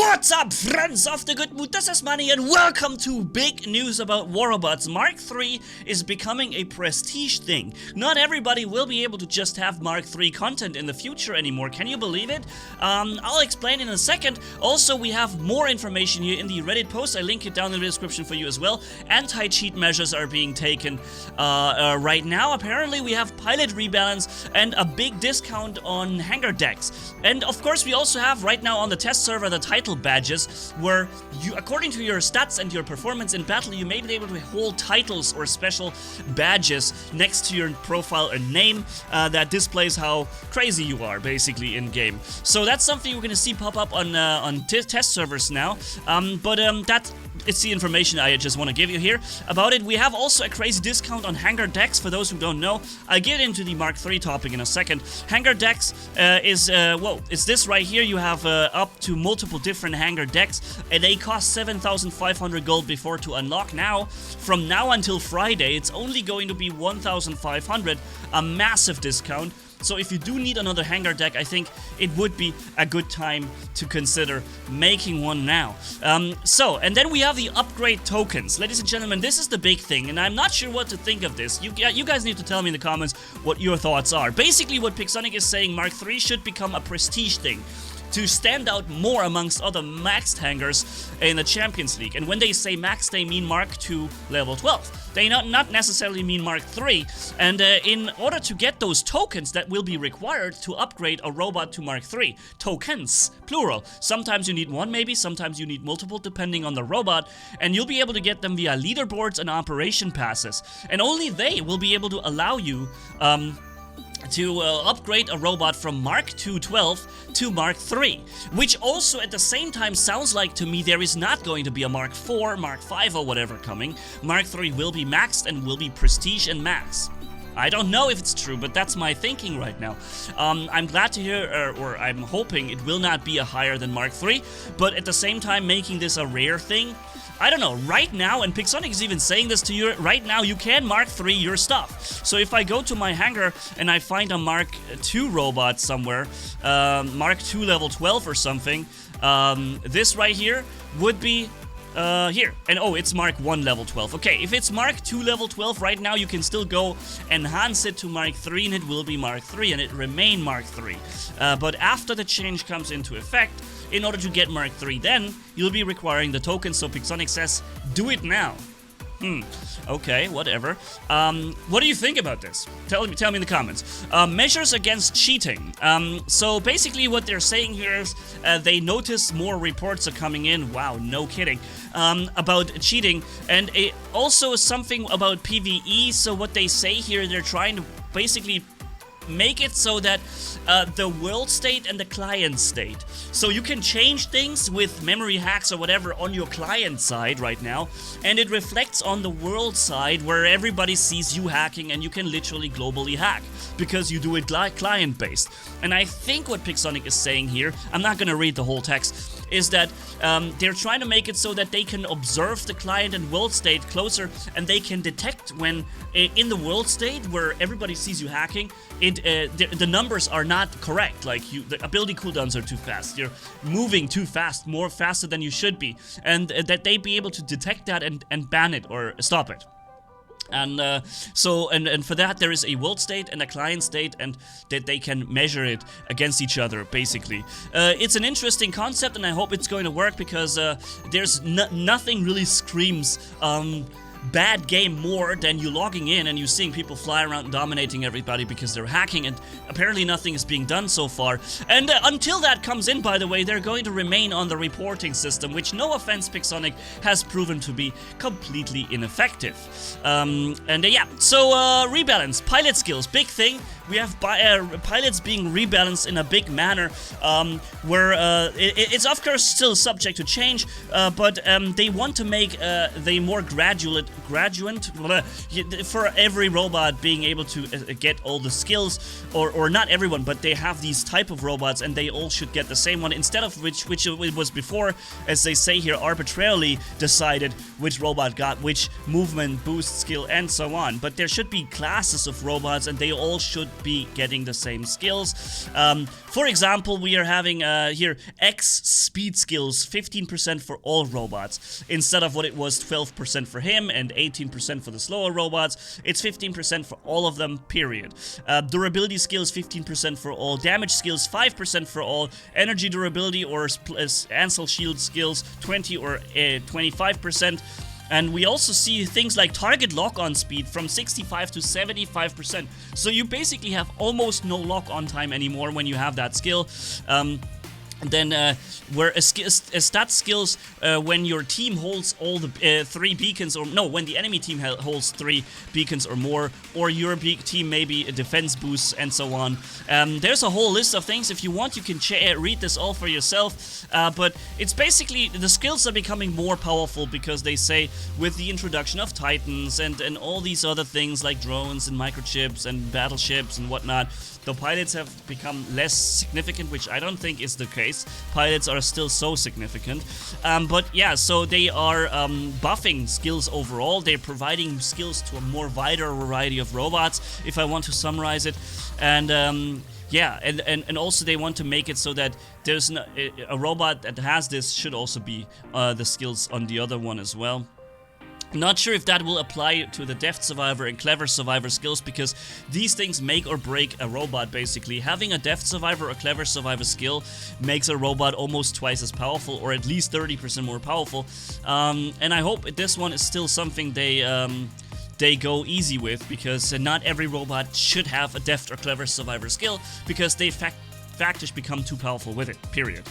What's up, friends of the good mood? This is Manni and welcome to big news about Robots. Mark 3 is becoming a prestige thing. Not everybody will be able to just have Mark 3 content in the future anymore. Can you believe it? I'll explain in a second. Also, we have more information here in the Reddit post. I link it down in the description for you as well. Anti-cheat measures are being taken right now. Apparently, we have pilot rebalance and a big discount on hangar decks. And of course, we also have right now on the test server the title badges, where you, according to your stats and your performance in battle, you may be able to hold titles or special badges next to your profile and name that displays how crazy you are, basically, in game. So that's something you're going to see pop up on test servers now. It's the information I just want to give you here about it. We have also a crazy discount on hangar decks. For those who don't know, I'll get into the Mark 3 topic in a second. Hangar decks it's this right here. You have up to multiple different hangar decks, and they cost 7,500 gold before to unlock. Now, from now until Friday, it's only going to be 1,500, a massive discount. So if you do need another hangar deck, I think it would be a good time to consider making one now. And then we have the upgrade tokens. Ladies and gentlemen, this is the big thing, and I'm not sure what to think of this. You guys need to tell me in the comments what your thoughts are. Basically, what PixOnic is saying, Mark 3 should become a prestige thing, to stand out more amongst other maxed hangars in the Champions League. And when they say max, they mean Mark 2 level 12. They not necessarily mean Mark 3. And in order to get those tokens, that will be required to upgrade a robot to Mark 3. Tokens, plural. Sometimes you need one, maybe. Sometimes you need multiple, depending on the robot. And you'll be able to get them via leaderboards and operation passes. And only they will be able to allow you to upgrade a robot from Mark 212 to Mark 3, which also at the same time sounds like to me there is not going to be a Mark 4, Mark 5 or whatever coming. Mark 3 will be maxed and will be prestige and max. I don't know if it's true, but that's my thinking right now. I'm glad to hear, or I'm hoping it will not be a higher than Mark 3, but at the same time making this a rare thing. I don't know, right now, and PixOnic is even saying this to you, right now you can Mark 3 your stuff. So if I go to my hangar and I find a Mark 2 robot somewhere, Mark 2 level 12 or something, this right here would be here. And oh, it's Mark 1 level 12. Okay, if it's Mark 2 level 12 right now, you can still go enhance it to Mark 3 and it will be Mark 3 and it remain Mark 3. But after the change comes into effect, in order to get Mark 3 then, you'll be requiring the tokens, so PixOnic says, do it now. Okay, whatever. What do you think about this? Tell me in the comments. Measures against cheating. So basically what they're saying here is they notice more reports are coming in, wow, no kidding, about cheating, and also something about PvE. So what they say here, they're trying to basically make it so that the world state and the client state. So you can change things with memory hacks or whatever on your client side right now, and it reflects on the world side where everybody sees you hacking and you can literally globally hack because you do it client based. And I think what PixOnic is saying here, I'm not gonna read the whole text, is that they're trying to make it so that they can observe the client and world state closer, and they can detect when in the world state where everybody sees you hacking, the numbers are not correct. Like the ability cooldowns are too fast. You're moving too fast, more faster than you should be, and that they be able to detect that and ban it or stop it. And and for that there is a world state and a client state, and that they can measure it against each other, basically. It's an interesting concept, and I hope it's going to work, because there's nothing really screams bad game more than you logging in and you seeing people fly around and dominating everybody because they're hacking, and apparently nothing is being done so far. And until that comes in, by the way, they're going to remain on the reporting system, which, no offense, PixOnic, has proven to be completely ineffective. Yeah, so rebalance, pilot skills, big thing. We have pilots being rebalanced in a big manner, where it's of course still subject to change, but they want to make the more graduate graduate for every robot being able to get all the skills, or not everyone, but they have these type of robots and they all should get the same one, instead of which it was before, as they say here, arbitrarily decided which robot got which movement, boost, skill, and so on. But there should be classes of robots and they all should be getting the same skills. For example, we are having here X speed skills, 15% for all robots, instead of what it was 12% for him and 18% for the slower robots. It's 15% for all of them, period. Durability skills, 15% for all. Damage skills, 5% for all. Energy durability or Ansel shield skills, 20 or 25%. And we also see things like target lock-on speed from 65 to 75%. So you basically have almost no lock-on time anymore when you have that skill. Then where a stat skills when your team holds all the 3 beacons, or no, when the enemy team holds 3 beacons or more, or your team maybe a defense boost and so on. There's a whole list of things. If you want, you can read this all for yourself. But it's basically the skills are becoming more powerful because they say with the introduction of Titans and all these other things like drones and microchips and battleships and whatnot, the pilots have become less significant, which I don't think is the case. Pilots are still so significant. But yeah, so they are buffing skills overall. They're providing skills to a more wider variety of robots, if I want to summarize it. And yeah, and also they want to make it so that there's a robot that has this should also be the skills on the other one as well. Not sure if that will apply to the Deft Survivor and Clever Survivor skills, because these things make or break a robot, basically. Having a Deft Survivor or Clever Survivor skill makes a robot almost twice as powerful, or at least 30% more powerful. And I hope this one is still something they go easy with, because not every robot should have a Deft or Clever Survivor skill, because they factors become too powerful with it, period.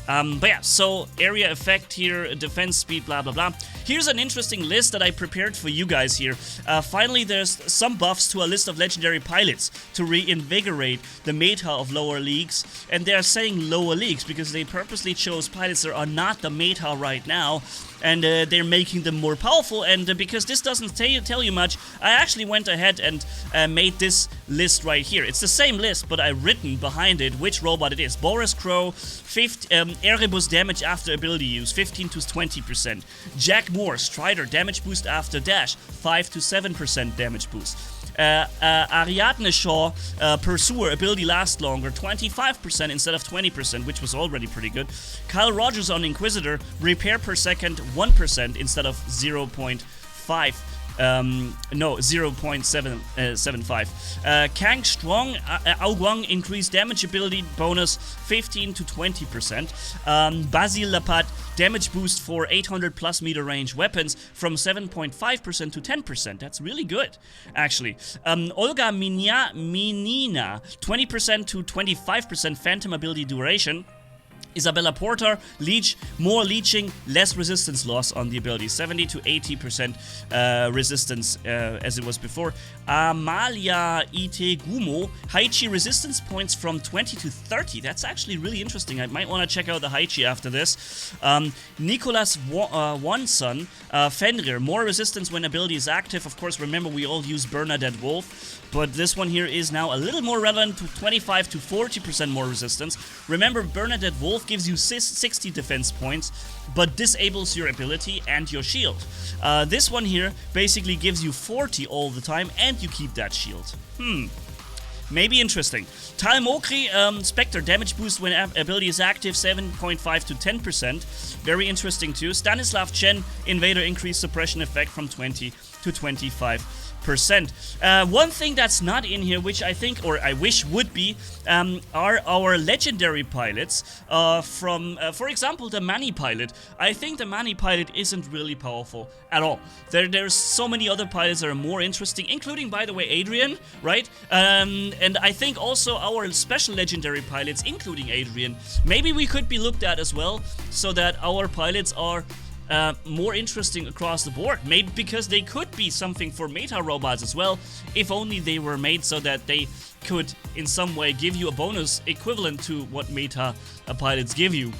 But yeah, so area effect here, defense speed, blah blah blah. Here's an interesting list that I prepared for you guys here. Finally, there's some buffs to a list of legendary pilots to reinvigorate the meta of lower leagues. And they're saying lower leagues because they purposely chose pilots that are not the meta right now. And they're making them more powerful, and because this doesn't tell you much, I actually went ahead and made this list right here. It's the same list, but I've written behind it which robot it is. Boris Crow, Erebus damage after ability use, 15 to 20%. Jack Moore, Strider, damage boost after dash, 5 to 7% damage boost. Ariadne Shaw, Pursuer, ability lasts longer, 25% instead of 20%, which was already pretty good. Kyle Rogers on Inquisitor, repair per second, 1% instead of 0.5. No, 0.775. Kang Strong, Aoguang increased damage ability bonus 15 to 20%. Basil Lapat, damage boost for 800 plus meter range weapons from 7.5% to 10%. That's really good, actually. Olga Menina, 20% to 25% phantom ability duration. Isabella Porter, Leech, more leeching, less resistance loss on the ability, 70 to 80% resistance as it was before. Amalia Ite Gumo, Haichi resistance points from 20 to 30. That's actually really interesting. I might want to check out the Haichi after this. Nicholas Wanson, Fenrir, more resistance when ability is active. Of course, remember we all use Bernadette Wolf, but this one here is now a little more relevant, to 25 to 40% more resistance. Remember, Bernadette Wolf gives you 60 defense points, but disables your ability and your shield. This one here basically gives you 40 all the time, and you keep that shield. Maybe interesting. Tal Mokri, Spectre, damage boost when ability is active, 7.5 to 10%. Very interesting too. Stanislav Chen, Invader, increased suppression effect from 20 to 25%. One thing that's not in here, which I think, or I wish would be, are our legendary pilots from, for example, the Manni pilot. I think the Manni pilot isn't really powerful at all. There's so many other pilots that are more interesting, including, by the way, Adrian, right? And I think also our special legendary pilots, including Adrian, maybe we could be looked at as well, so that our pilots are more interesting across the board. Maybe because they could be something for meta robots as well, if only they were made so that they could in some way give you a bonus equivalent to what meta pilots give you.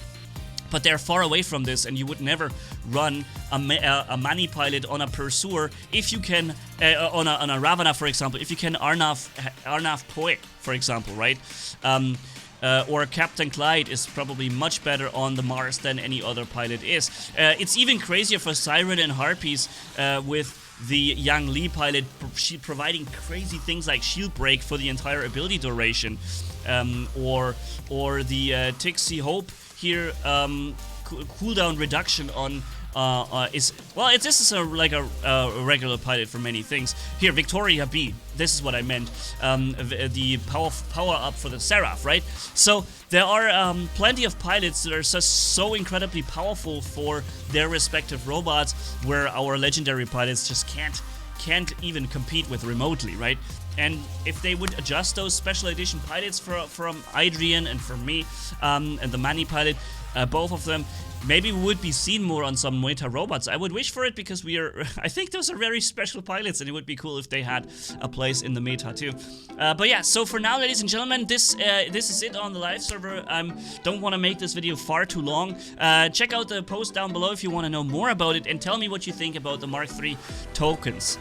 But they're far away from this, and you would never run a Manni pilot on a Pursuer if you can, on a Ravana, for example, if you can Arnav Poe, for example, right? Or Captain Clyde is probably much better on the Mars than any other pilot is. It's even crazier for Siren and Harpies with the Yang Li pilot providing crazy things like shield break for the entire ability duration, or the Tixie Hope here, cooldown reduction on this is like a regular pilot for many things. Here, Victoria B, this is what I meant, the power up for the Seraph, right? So there are plenty of pilots that are just so incredibly powerful for their respective robots, where our legendary pilots just can't even compete with remotely, right? And if they would adjust those special edition pilots from Adrian and from me, and the Manni pilot, both of them, maybe we would be seen more on some meta robots. I would wish for it, because I think those are very special pilots, and it would be cool if they had a place in the meta too. But yeah, so for now, ladies and gentlemen, this is it on the live server. Don't want to make this video far too long. Check out the post down below if you want to know more about it, and tell me what you think about the Mark III tokens.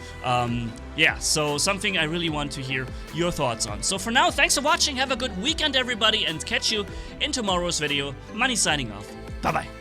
Yeah, so something I really want to hear your thoughts on. So for now, thanks for watching, have a good weekend everybody, and catch you in tomorrow's video. Manni signing off. Bye-bye.